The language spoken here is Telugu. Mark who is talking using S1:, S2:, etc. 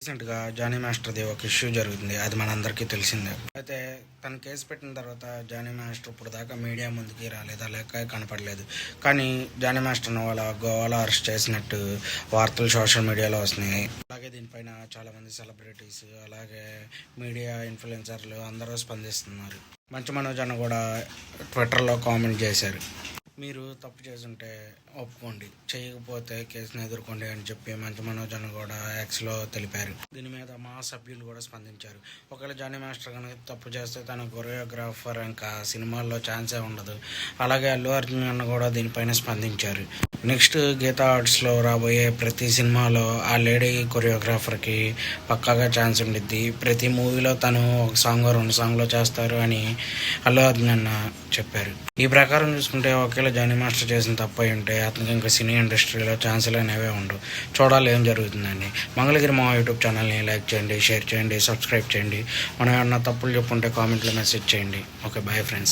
S1: రీసెంట్గా జానీ మాస్టర్ది ఒక ఇష్యూ జరుగుతుంది. అది మనందరికీ తెలిసిందే. అయితే తను కేసు పెట్టిన తర్వాత జానీ మాస్టర్ ఇప్పుడు దాకా మీడియా ముందుకి రాలేదు, లేక కనపడలేదు. కానీ జానీ మాస్టర్ను వాళ్ళ గోవాలో అరెస్ట్ చేసినట్టు వార్తలు సోషల్ మీడియాలో వస్తున్నాయి. అలాగే దీనిపైన చాలామంది సెలబ్రిటీస్, అలాగే మీడియా ఇన్ఫ్లుయెన్సర్లు అందరూ స్పందిస్తున్నారు. మంచు మనోజ్ అన్న కూడా ట్విట్టర్లో కామెంట్ చేశారు, మీరు తప్పు చేసుంటే ఒప్పుకోండి, చేయకపోతే కేసును ఎదుర్కోండి అని చెప్పి మంచు మనోజ్ అని కూడా ఎక్స్లో తెలిపారు. దీని మీద మా సభ్యులు కూడా స్పందించారు. ఒకవేళ జానీ మాస్టర్ కనుక తప్పు చేస్తే తన కొరియోగ్రాఫర్ ఇంకా సినిమాల్లో ఛాన్సే ఉండదు. అలాగే అల్లు అర్జున్ అన్న కూడా దీనిపైన స్పందించారు. నెక్స్ట్ గీతా ఆర్ట్స్లో రాబోయే ప్రతి సినిమాలో ఆ లేడీ కొరియోగ్రాఫర్కి పక్కాగా ఛాన్స్ ఉండిద్ది. ప్రతి మూవీలో తను ఒక సాంగ్ 2 సాంగ్లో చేస్తారు అని అల్లు అర్జున్ అన్న చెప్పారు. ఈ ప్రకారం చూసుకుంటే ఒకవేళ జానీ మాస్టర్ చేసిన తప్పు అయి ఉంటే అతనికి ఇంకా సినీ ఇండస్ట్రీలో ఛాన్సులు అనేవే ఉండవు. చూడాలి ఏం జరుగుతుందండి. మంగళగిరి మా యూట్యూబ్ ఛానల్ని లైక్ చేయండి, షేర్ చేయండి, సబ్స్క్రైబ్ చేయండి. మనం ఏమన్నా తప్పులు చెప్పుంటే కామెంట్లో మెసేజ్ చేయండి. Okay, bye friends.